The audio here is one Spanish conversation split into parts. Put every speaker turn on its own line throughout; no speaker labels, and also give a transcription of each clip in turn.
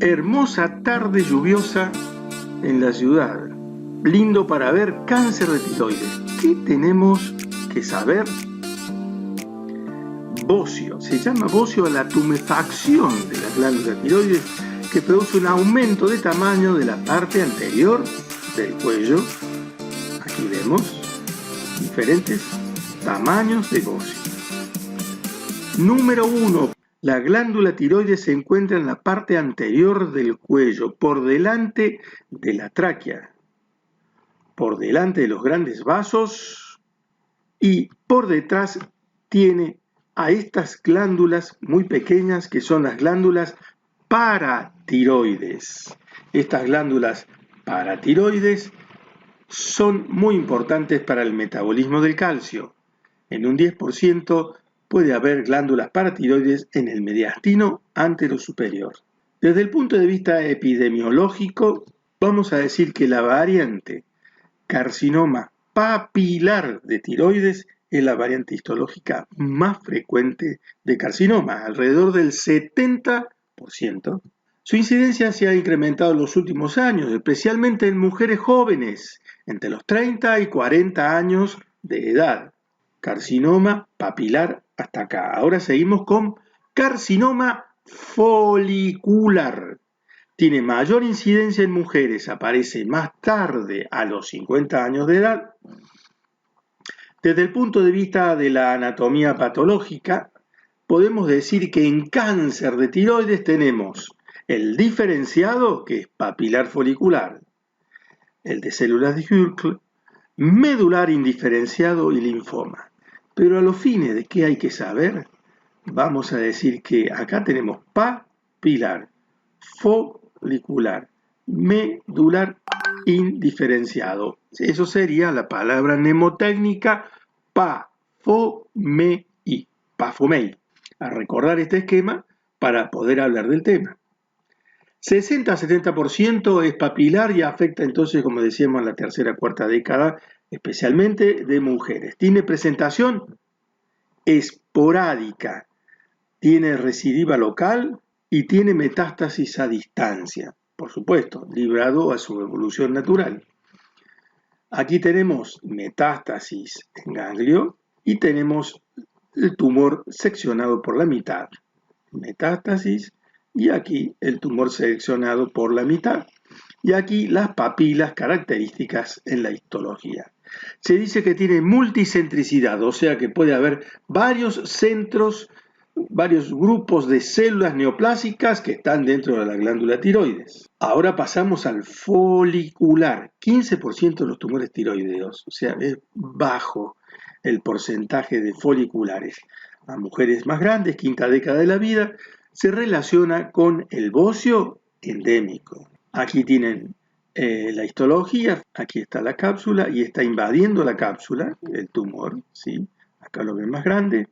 Hermosa tarde lluviosa en la ciudad. Lindo para ver cáncer de tiroides. ¿Qué tenemos que saber? Bocio. Se llama bocio a la tumefacción de la glándula tiroides que produce un aumento de tamaño de la parte anterior del cuello. Aquí vemos diferentes tamaños de bocio. Número 1. La glándula tiroides se encuentra en la parte anterior del cuello, por delante de la tráquea, por delante de los grandes vasos y por detrás tiene a estas glándulas muy pequeñas que son las glándulas paratiroides. Estas glándulas paratiroides son muy importantes para el metabolismo del calcio. En un 10% puede haber glándulas paratiroides en el mediastino anterosuperior. Desde el punto de vista epidemiológico, vamos a decir que la variante carcinoma papilar de tiroides es la variante histológica más frecuente de carcinoma, alrededor del 70%. Su incidencia se ha incrementado en los últimos años, especialmente en mujeres jóvenes, entre los 30 y 40 años de edad. Carcinoma papilar hasta acá. Ahora seguimos con carcinoma folicular. Tiene mayor incidencia en mujeres, aparece más tarde a los 50 años de edad. Desde el punto de vista de la anatomía patológica, podemos decir que en cáncer de tiroides tenemos el diferenciado, que es papilar folicular, el de células de Hürthle, medular indiferenciado y linfoma. Pero a los fines de qué hay que saber, vamos a decir que acá tenemos papilar, folicular, medular indiferenciado. Eso sería la palabra mnemotécnica PAFOMEI. A recordar este esquema para poder hablar del tema. 60 a 70% es papilar y afecta entonces, como decíamos, la tercera cuarta década, especialmente de mujeres. Tiene presentación esporádica, tiene recidiva local y tiene metástasis a distancia, por supuesto, librado a su evolución natural. Aquí tenemos metástasis en ganglio y tenemos el tumor seccionado por la mitad. Metástasis y aquí el tumor seccionado por la mitad. Y aquí las papilas características en la histología. Se dice que tiene multicentricidad, o sea que puede haber varios centros, varios grupos de células neoplásicas que están dentro de la glándula tiroides. Ahora pasamos al folicular. 15% de los tumores tiroideos, o sea, es bajo el porcentaje de foliculares. A mujeres más grandes, quinta década de la vida, se relaciona con el bocio endémico. Aquí tienen la histología, aquí está la cápsula y está invadiendo la cápsula el tumor, ¿sí? Acá lo ven más grande.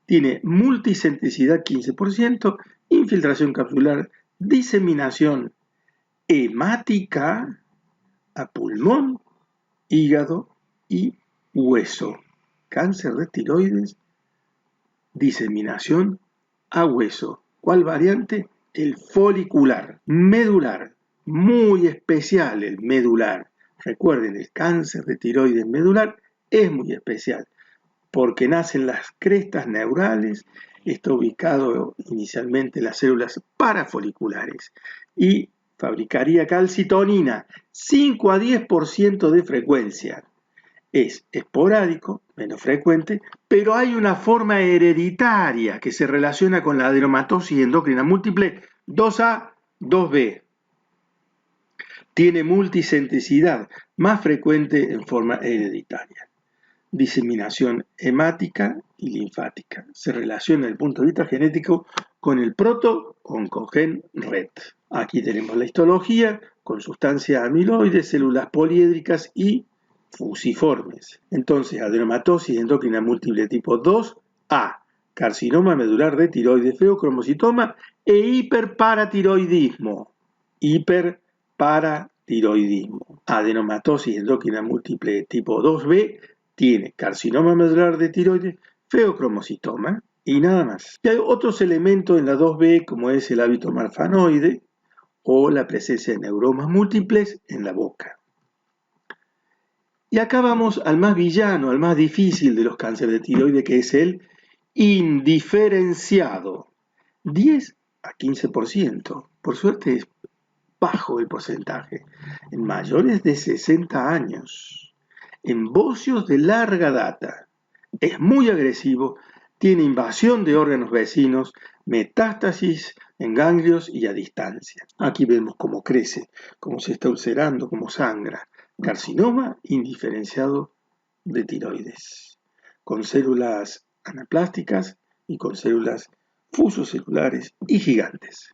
Tiene multicentricidad 15%, infiltración capsular, diseminación hemática a pulmón, hígado y hueso. Cáncer de tiroides, diseminación a hueso. ¿Cuál variante? El folicular, medular. Muy especial el medular. Recuerden, el cáncer de tiroides medular es muy especial porque nacen las crestas neurales, está ubicado inicialmente en las células parafoliculares y fabricaría calcitonina, 5 a 10% de frecuencia. Es esporádico, menos frecuente, pero hay una forma hereditaria que se relaciona con la adenomatosis endocrina múltiple 2A, 2B. Tiene multicentricidad, más frecuente en forma hereditaria. Diseminación hemática y linfática. Se relaciona desde el punto de vista genético con el proto-oncogen RET. Aquí tenemos la histología con sustancias amiloides, células poliédricas y fusiformes. Entonces, adenomatosis endocrina múltiple tipo 2A, carcinoma medular de tiroides, feocromocitoma e hiperparatiroidismo. Hiperparatiroidismo. Adenomatosis endocrina múltiple tipo 2B tiene carcinoma medular de tiroides, feocromocitoma y nada más. Y hay otros elementos en la 2B como es el hábito marfanoide o la presencia de neuromas múltiples en la boca. Y acá vamos al más villano, al más difícil de los cánceres de tiroides, que es el indiferenciado. 10 a 15%. Por suerte es bajo el porcentaje. En mayores de 60 años. En bocios de larga data. Es muy agresivo, tiene invasión de órganos vecinos, metástasis en ganglios y a distancia. Aquí vemos cómo crece, cómo se está ulcerando, cómo sangra. Carcinoma indiferenciado de tiroides, con células anaplásticas y con células fusocelulares y gigantes.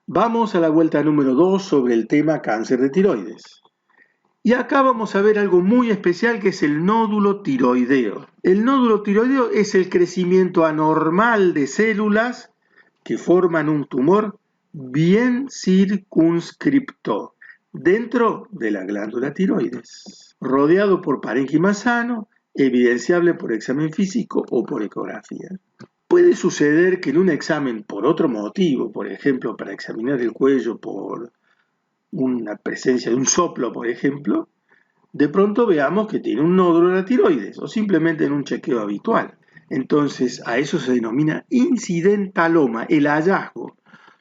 Vamos a la vuelta número 2 sobre el tema cáncer de tiroides. Y acá vamos a ver algo muy especial que es el nódulo tiroideo. El nódulo tiroideo es el crecimiento anormal de células que forman un tumor bien circunscripto dentro de la glándula tiroides, rodeado por parénquima sano, evidenciable por examen físico o por ecografía. Puede suceder que en un examen por otro motivo, por ejemplo, para examinar el cuello por una presencia de un soplo, por ejemplo, de pronto veamos que tiene un nódulo de la tiroides o simplemente en un chequeo habitual. Entonces, a eso se denomina incidentaloma. El hallazgo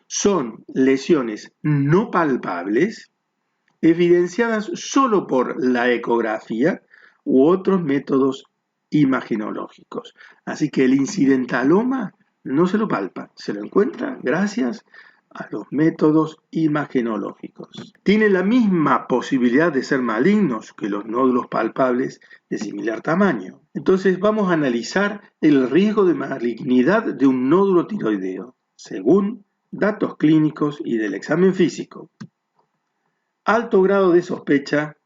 son lesiones no palpables, evidenciadas solo por la ecografía u otros métodos imaginológicos. Así que el incidentaloma no se lo palpa, se lo encuentra gracias a los métodos imagenológicos. Tiene la misma posibilidad de ser malignos que los nódulos palpables de similar tamaño. Entonces vamos a analizar el riesgo de malignidad de un nódulo tiroideo, según datos clínicos y del examen físico. Alto grado de sospecha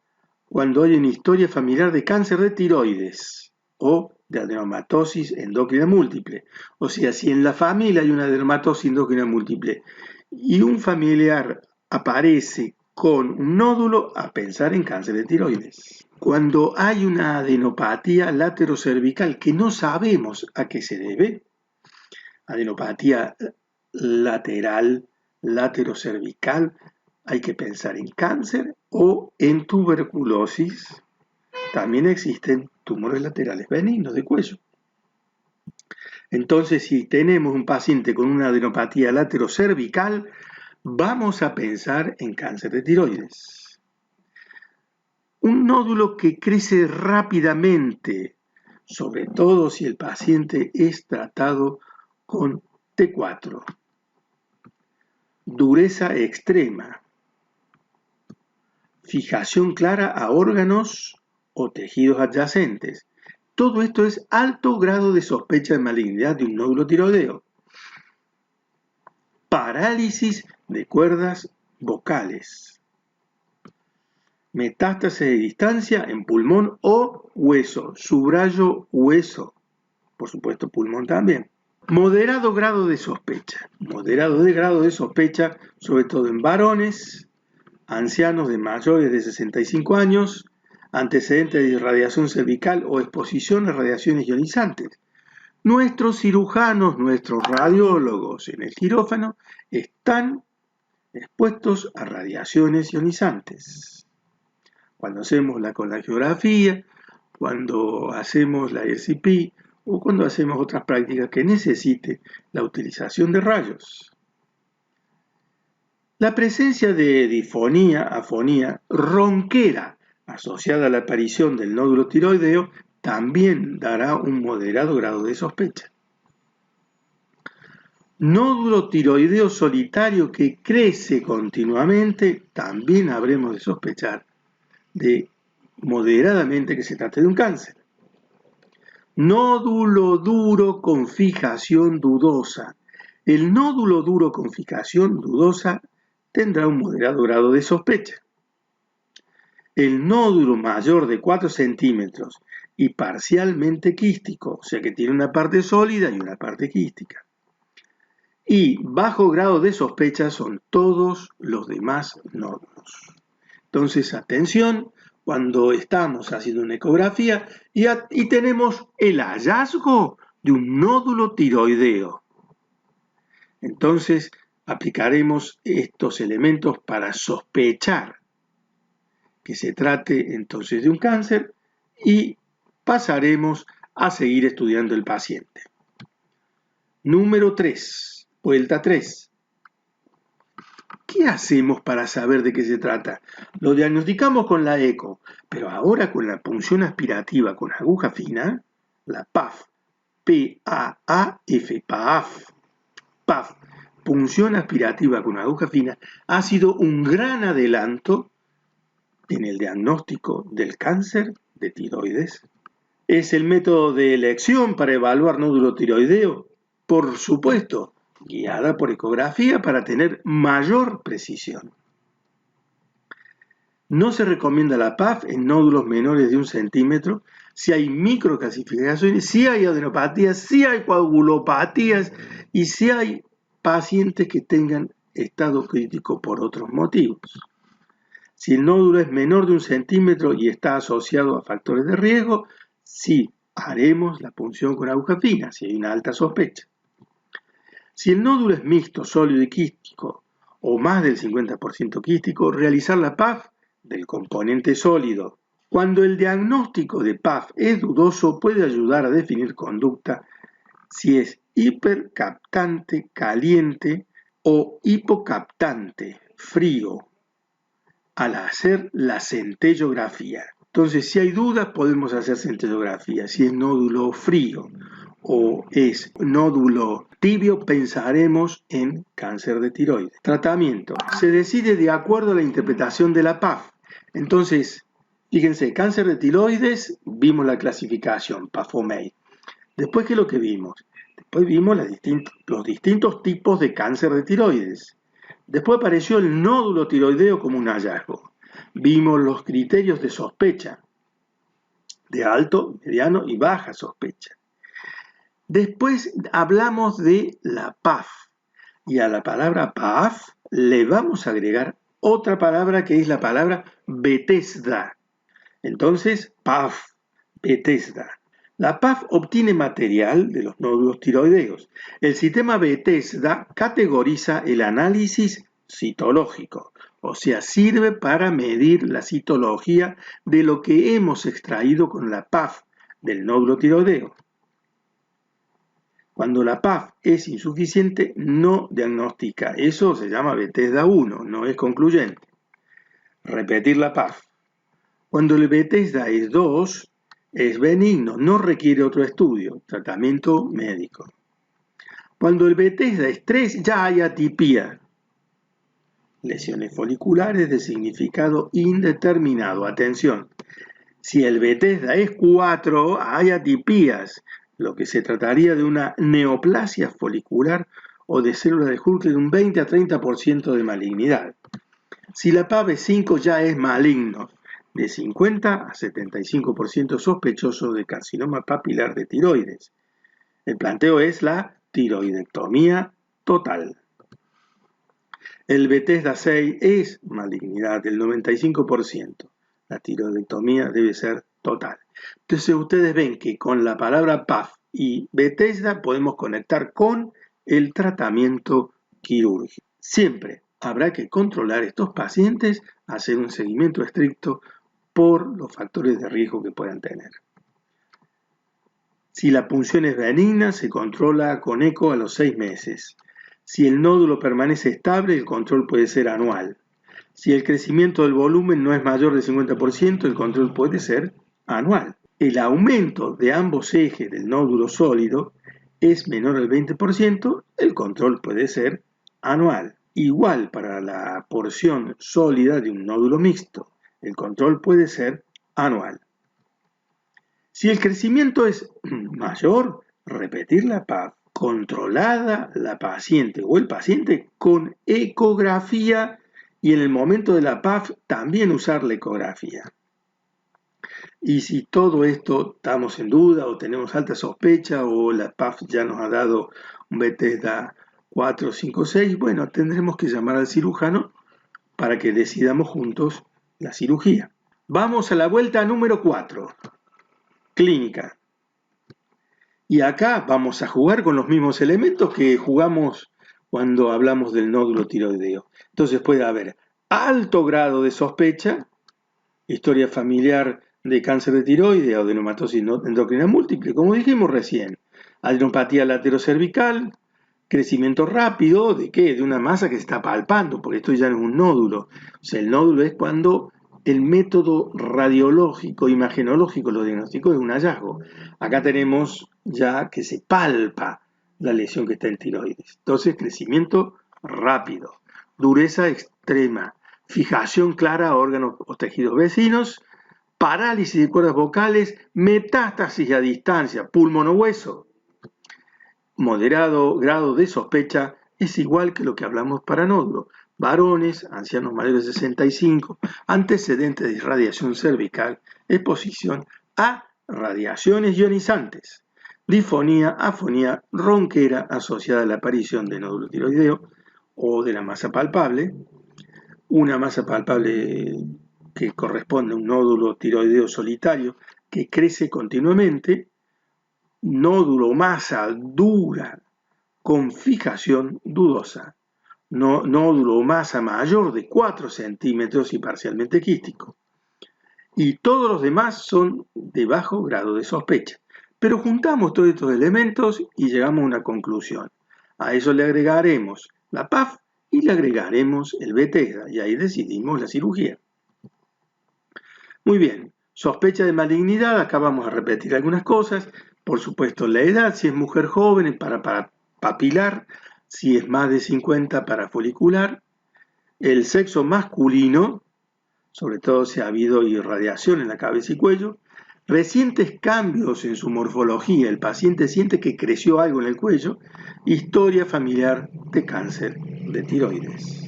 cuando hay una historia familiar de cáncer de tiroides o de adenomatosis endocrina múltiple. O sea, si en la familia hay una adenomatosis endocrina múltiple y un familiar aparece con un nódulo, a pensar en cáncer de tiroides. Cuando hay una adenopatía laterocervical que no sabemos a qué se debe, adenopatía lateral, laterocervical, hay que pensar en cáncer o en tuberculosis. También existen tumores laterales benignos de cuello. Entonces, si tenemos un paciente con una adenopatía laterocervical, vamos a pensar en cáncer de tiroides. Un nódulo que crece rápidamente, sobre todo si el paciente es tratado con T4. Dureza extrema. Fijación clara a órganos o tejidos adyacentes. Todo esto es alto grado de sospecha de malignidad de un nódulo tiroideo. Parálisis de cuerdas vocales. Metástasis de distancia en pulmón o hueso. Subrayo hueso. Por supuesto, pulmón también. Moderado grado de sospecha. Moderado de grado de sospecha, sobre todo en varones, ancianos de mayores de 65 años, antecedentes de irradiación cervical o exposición a radiaciones ionizantes. Nuestros cirujanos, nuestros radiólogos en el quirófano están expuestos a radiaciones ionizantes. Cuando hacemos la colangiografía, cuando hacemos la RCP o cuando hacemos otras prácticas que necesite la utilización de rayos. La presencia de difonía, afonía, ronquera asociada a la aparición del nódulo tiroideo también dará un moderado grado de sospecha. Nódulo tiroideo solitario que crece continuamente, también habremos de sospechar de moderadamente que se trate de un cáncer. Nódulo duro con fijación dudosa. El nódulo duro con fijación dudosa tendrá un moderado grado de sospecha. El nódulo mayor de 4 centímetros y parcialmente quístico, o sea que tiene una parte sólida y una parte quística. Y bajo grado de sospecha son todos los demás nódulos. Entonces, atención, cuando estamos haciendo una ecografía y tenemos el hallazgo de un nódulo tiroideo. Entonces, Aplicaremos estos elementos para sospechar que se trate entonces de un cáncer y pasaremos a seguir estudiando el paciente. Número 3, vuelta 3. ¿Qué hacemos para saber de qué se trata? Lo diagnosticamos con la eco, pero ahora con la punción aspirativa con aguja fina, la PAF, P-A-A-F, PAF, punción aspirativa con aguja fina, ha sido un gran adelanto en el diagnóstico del cáncer de tiroides. ¿Es el método de elección para evaluar nódulo tiroideo? Por supuesto, guiada por ecografía para tener mayor precisión. No se recomienda la PAF en nódulos menores de 1 centímetro si hay microcalcificaciones, si hay adenopatías, si hay coagulopatías y si hay pacientes que tengan estado crítico por otros motivos. Si el nódulo es menor de 1 centímetro y está asociado a factores de riesgo, sí haremos la punción con aguja fina, si hay una alta sospecha. Si el nódulo es mixto, sólido y quístico, o más del 50% quístico, realizar la PAF del componente sólido. Cuando el diagnóstico de PAF es dudoso, puede ayudar a definir conducta si es hipercaptante, caliente o hipocaptante, frío, al hacer la centellografía. Entonces, si hay dudas, podemos hacer centellografía. Si es nódulo frío o es nódulo tibio, pensaremos en cáncer de tiroides. Tratamiento. Se decide de acuerdo a la interpretación de la PAF. Entonces, fíjense, cáncer de tiroides, vimos la clasificación, PAFOMEI. Después, ¿qué es lo que vimos? Después vimos los distintos tipos de cáncer de tiroides. Después apareció el nódulo tiroideo como un hallazgo. Vimos los criterios de sospecha, de alto, mediano y baja sospecha. Después hablamos de la PAF y a la palabra PAF le vamos a agregar otra palabra que es la palabra Bethesda. Entonces, PAF, Bethesda. La PAF obtiene material de los nódulos tiroideos. El sistema Bethesda categoriza el análisis citológico, o sea, sirve para medir la citología de lo que hemos extraído con la PAF del nódulo tiroideo. Cuando la PAF es insuficiente, no diagnostica. Eso se llama Bethesda 1, no es concluyente. Repetir la PAF. Cuando el Bethesda es 2, es benigno, no requiere otro estudio, tratamiento médico. Cuando el Bethesda es 3, ya hay atipía. Lesiones foliculares de significado indeterminado. Atención, si el Bethesda es 4, hay atipías, lo que se trataría de una neoplasia folicular o de células de Hurley de un 20 a 30% de malignidad. Si la PAF es 5, ya es maligno, de 50 a 75% sospechoso de carcinoma papilar de tiroides. El planteo es la tiroidectomía total. El Bethesda 6 es malignidad del 95%. La tiroidectomía debe ser total. Entonces ustedes ven que con la palabra PAF y Bethesda podemos conectar con el tratamiento quirúrgico. Siempre habrá que controlar estos pacientes, hacer un seguimiento estricto por los factores de riesgo que puedan tener. Si la punción es benigna, se controla con eco a los 6 meses. Si el nódulo permanece estable, el control puede ser anual. Si el crecimiento del volumen no es mayor del 50%, el control puede ser anual. El aumento de ambos ejes del nódulo sólido es menor al 20%, el control puede ser anual. Igual para la porción sólida de un nódulo mixto, el control puede ser anual. Si el crecimiento es mayor, repetir la PAF, controlada la paciente o el paciente con ecografía y en el momento de la PAF también usar la ecografía. Y si todo esto estamos en duda o tenemos alta sospecha o la PAF ya nos ha dado un Bethesda 4, 5, 6, bueno, tendremos que llamar al cirujano para que decidamos juntos la cirugía. Vamos a la vuelta número 4, clínica. Y acá vamos a jugar con los mismos elementos que jugamos cuando hablamos del nódulo tiroideo. Entonces puede haber alto grado de sospecha, historia familiar de cáncer de tiroides o adenomatosis endocrina múltiple, como dijimos recién, adenopatía laterocervical, crecimiento rápido, ¿de qué? De una masa que se está palpando, porque esto ya no es un nódulo. O sea, el nódulo es cuando el método radiológico, imagenológico, lo diagnosticó, es un hallazgo. Acá tenemos ya que se palpa la lesión que está en tiroides. Entonces, crecimiento rápido, dureza extrema, fijación clara a órganos o tejidos vecinos, parálisis de cuerdas vocales, metástasis a distancia, pulmón o hueso. Moderado grado de sospecha es igual que lo que hablamos para nódulo. Varones, ancianos mayores de 65, antecedentes de irradiación cervical, exposición a radiaciones ionizantes, disfonía, afonía, ronquera asociada a la aparición de nódulo tiroideo o de la masa palpable, una masa palpable que corresponde a un nódulo tiroideo solitario que crece continuamente, nódulo o masa dura con fijación dudosa, nódulo o masa mayor de 4 centímetros y parcialmente quístico. Y todos los demás son de bajo grado de sospecha. Pero juntamos todos estos elementos y llegamos a una conclusión. A eso le agregaremos la PAF y le agregaremos el Bethesda, y ahí decidimos la cirugía. Muy bien, sospecha de malignidad, acá vamos a repetir algunas cosas. Por supuesto, la edad, si es mujer joven, para papilar, si es más de 50 para folicular. El sexo masculino, sobre todo si ha habido irradiación en la cabeza y cuello. Recientes cambios en su morfología, el paciente siente que creció algo en el cuello. Historia familiar de cáncer de tiroides.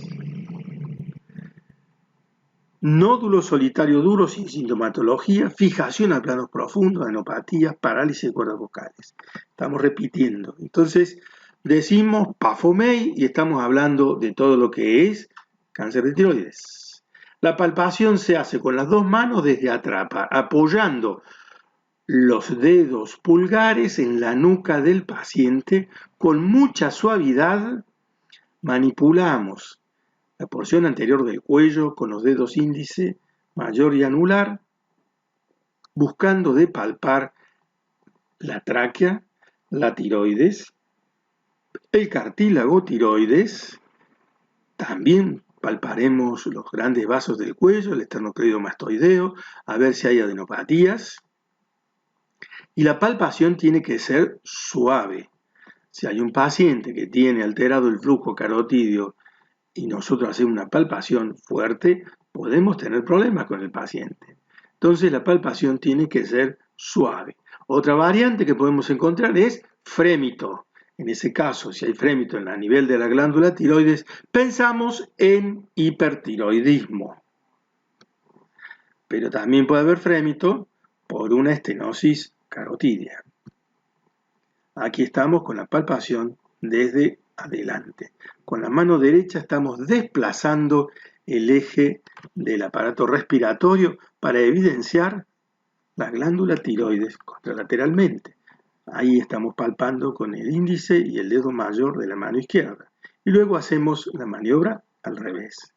Nódulo solitario duro sin sintomatología, fijación a planos profundos, adenopatías, parálisis de cuerdas vocales. Estamos repitiendo. Entonces, decimos PAFOMEI y estamos hablando de todo lo que es cáncer de tiroides. La palpación se hace con las dos manos desde atrás, apoyando los dedos pulgares en la nuca del paciente con mucha suavidad. Manipulamos la porción anterior del cuello con los dedos índice, mayor y anular, buscando de palpar la tráquea, la tiroides, el cartílago tiroides. También palparemos los grandes vasos del cuello, el esternocleidomastoideo, a ver si hay adenopatías. Y la palpación tiene que ser suave. Si hay un paciente que tiene alterado el flujo carotídeo y nosotros hacemos una palpación fuerte, podemos tener problemas con el paciente. Entonces la palpación tiene que ser suave. Otra variante que podemos encontrar es frémito. En ese caso, si hay frémito a nivel de la glándula tiroides, pensamos en hipertiroidismo. Pero también puede haber frémito por una estenosis carotídea. Aquí estamos con la palpación desde adelante. Con la mano derecha estamos desplazando el eje del aparato respiratorio para evidenciar la glándula tiroides contralateralmente. Ahí estamos palpando con el índice y el dedo mayor de la mano izquierda. Y luego hacemos la maniobra al revés.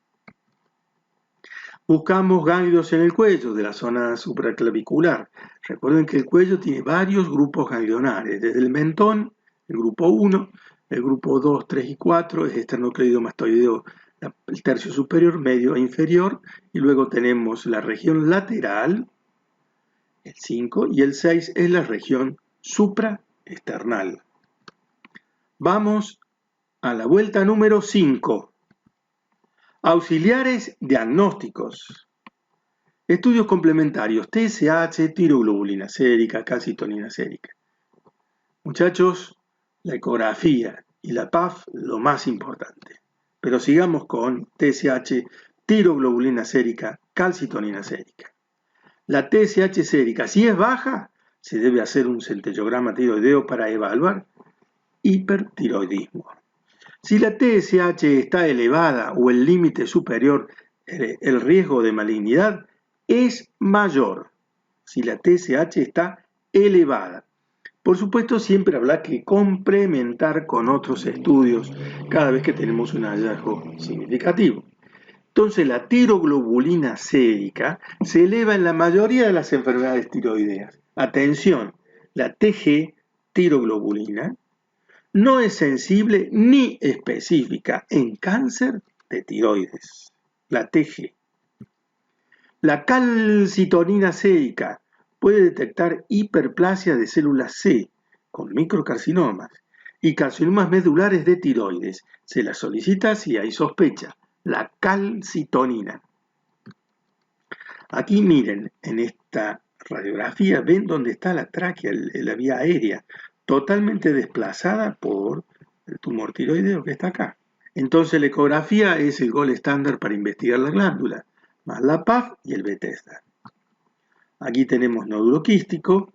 Buscamos ganglios en el cuello de la zona supraclavicular. Recuerden que el cuello tiene varios grupos ganglionares, desde el mentón, el grupo 1, el grupo 2, 3 y 4 es esternocleidomastoideo, el tercio superior, medio e inferior, y luego tenemos la región lateral, el 5, y el 6 es la región supraesternal. Vamos a la vuelta número 5. Auxiliares diagnósticos. Estudios complementarios, TSH, tiroglobulina sérica, calcitonina sérica. Muchachos, la ecografía y la PAF, lo más importante. Pero sigamos con TSH, tiroglobulina sérica, calcitonina sérica. La TSH sérica, si es baja, se debe hacer un centellograma tiroideo para evaluar hipertiroidismo. Si la TSH está elevada o el límite superior, el riesgo de malignidad es mayor. Si la TSH está elevada. Por supuesto, siempre habrá que complementar con otros estudios cada vez que tenemos un hallazgo significativo. Entonces, la tiroglobulina sérica se eleva en la mayoría de las enfermedades tiroideas. Atención, la TG, tiroglobulina, no es sensible ni específica en cáncer de tiroides. La TG. La calcitonina sérica puede detectar hiperplasia de células C con microcarcinomas y carcinomas medulares de tiroides. Se la solicita si hay sospecha. La calcitonina. Aquí miren, en esta radiografía, ven dónde está la tráquea, la vía aérea, totalmente desplazada por el tumor tiroideo que está acá. Entonces la ecografía es el gold estándar para investigar la glándula, más la PAF y el Bethesda. Aquí tenemos nódulo quístico,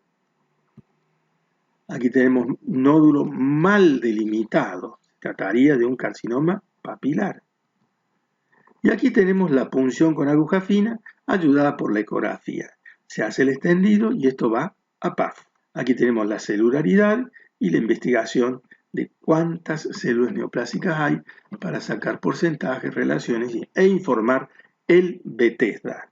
aquí tenemos nódulo mal delimitado, trataría de un carcinoma papilar. Y aquí tenemos la punción con aguja fina ayudada por la ecografía. Se hace el extendido y esto va a PAF. Aquí tenemos la celularidad y la investigación de cuántas células neoplásicas hay para sacar porcentajes, relaciones e informar el Bethesda.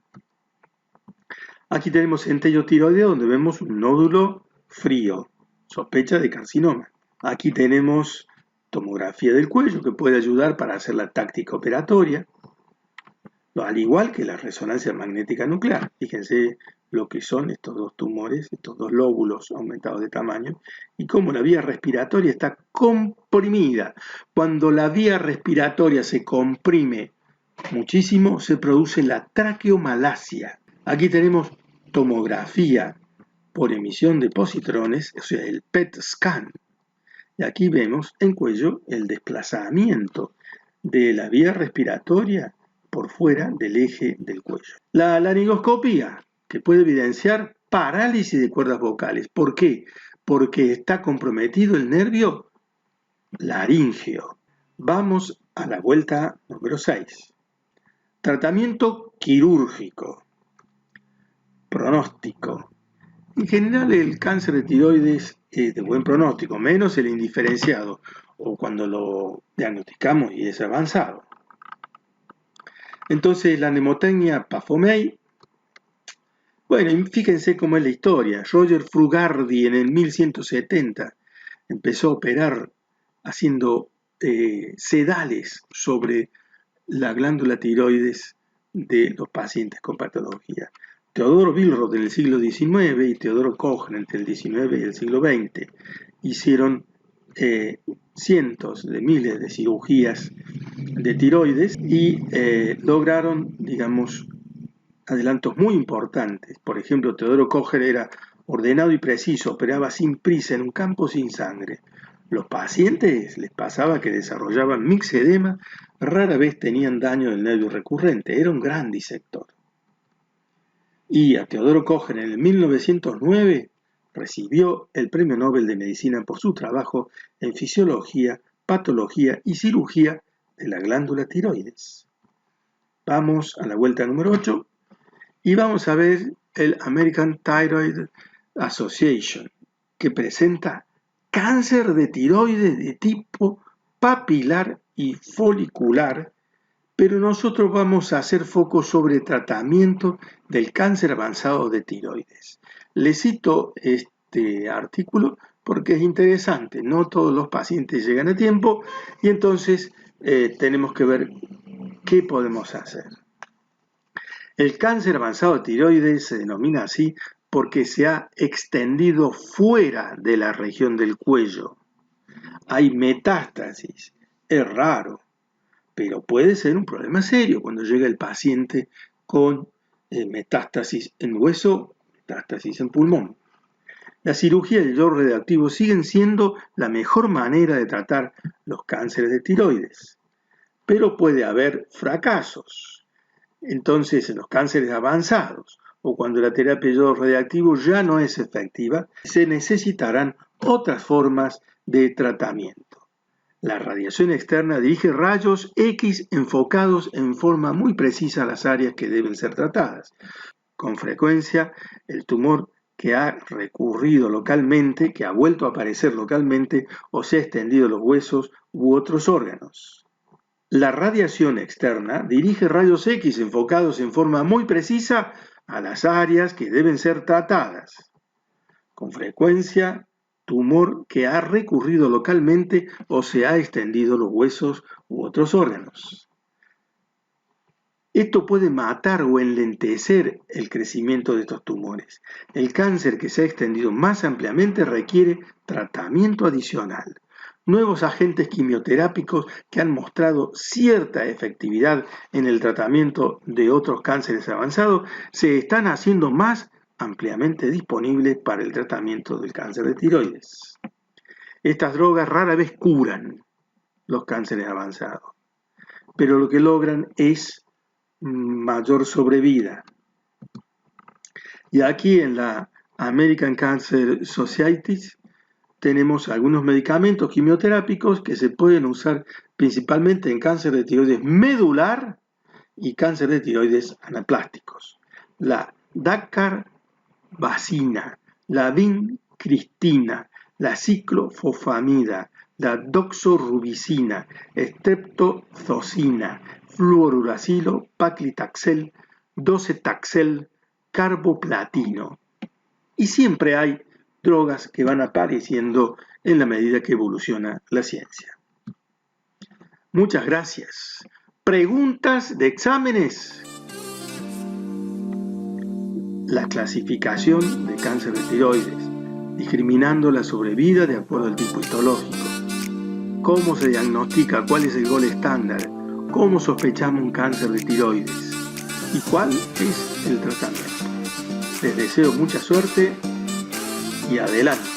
Aquí tenemos centello tiroideo donde vemos un nódulo frío, sospecha de carcinoma. Aquí tenemos tomografía del cuello que puede ayudar para hacer la táctica operatoria, al igual que la resonancia magnética nuclear. Fíjense lo que son estos dos tumores, estos dos lóbulos aumentados de tamaño, y cómo la vía respiratoria está comprimida. Cuando la vía respiratoria se comprime muchísimo, se produce la traqueomalacia. Aquí tenemos tomografía por emisión de positrones, o sea, el PET scan. Y aquí vemos en cuello el desplazamiento de la vía respiratoria por fuera del eje del cuello. La laringoscopía, que puede evidenciar parálisis de cuerdas vocales. ¿Por qué? Porque está comprometido el nervio laríngeo. Vamos a la vuelta número 6. Tratamiento quirúrgico. Pronóstico. En general el cáncer de tiroides es de buen pronóstico, menos el indiferenciado o cuando lo diagnosticamos y es avanzado. Entonces la mnemotecnia Pafomey, bueno, fíjense cómo es la historia. Roger Frugardi en el 1170 empezó a operar haciendo sedales sobre la glándula tiroides de los pacientes con patología. Teodoro Billroth en el siglo XIX y Teodoro Koch entre el XIX y el siglo XX hicieron cientos de miles de cirugías de tiroides y lograron, digamos, adelantos muy importantes. Por ejemplo, Teodoro Koch era ordenado y preciso, operaba sin prisa en un campo sin sangre. Los pacientes les pasaba que desarrollaban mixedema, rara vez tenían daño del nervio recurrente, era un gran disector. Y a Teodoro Koch en el 1909 recibió el Premio Nobel de Medicina por su trabajo en fisiología, patología y cirugía de la glándula tiroides. Vamos a la vuelta número 8 y vamos a ver el American Thyroid Association, que presenta cáncer de tiroides de tipo papilar y folicular, pero nosotros vamos a hacer foco sobre tratamiento del cáncer avanzado de tiroides. Les cito este artículo porque es interesante, no todos los pacientes llegan a tiempo y entonces tenemos que ver qué podemos hacer. El cáncer avanzado de tiroides se denomina así porque se ha extendido fuera de la región del cuello. Hay metástasis, es raro, pero puede ser un problema serio cuando llega el paciente con metástasis en hueso, metástasis en pulmón. La cirugía y el yodo radioactivo siguen siendo la mejor manera de tratar los cánceres de tiroides, pero puede haber fracasos. Entonces, en los cánceres avanzados o cuando la terapia de yodo radioactivo ya no es efectiva, se necesitarán otras formas de tratamiento. La radiación externa dirige rayos X enfocados en forma muy precisa a las áreas que deben ser tratadas. Con frecuencia, el tumor que ha recurrido localmente, que ha vuelto a aparecer localmente o se ha extendido a los huesos u otros órganos. La radiación externa dirige rayos X enfocados en forma muy precisa a las áreas que deben ser tratadas. Con frecuencia, tumor que ha recurrido localmente o se ha extendido a los huesos u otros órganos. Esto puede matar o enlentecer el crecimiento de estos tumores. El cáncer que se ha extendido más ampliamente requiere tratamiento adicional. Nuevos agentes quimioterápicos que han mostrado cierta efectividad en el tratamiento de otros cánceres avanzados se están haciendo más ampliamente disponibles para el tratamiento del cáncer de tiroides. Estas drogas rara vez curan los cánceres avanzados, pero lo que logran es mayor sobrevida. Y aquí en la American Cancer Society tenemos algunos medicamentos quimioterápicos que se pueden usar principalmente en cáncer de tiroides medular y cáncer de tiroides anaplásticos. La dacarbazina, la vincristina, la ciclofosfamida, la doxorubicina, streptozocina, fluorouracilo, paclitaxel, docetaxel, carboplatino. Y siempre hay drogas que van apareciendo en la medida que evoluciona la ciencia. Muchas gracias. ¿Preguntas de exámenes? La clasificación de cáncer de tiroides, discriminando la sobrevida de acuerdo al tipo histológico. ¿Cómo se diagnostica? ¿Cuál es el gol estándar? ¿Cómo sospechamos un cáncer de tiroides? ¿Y cuál es el tratamiento? Les deseo mucha suerte y adelante.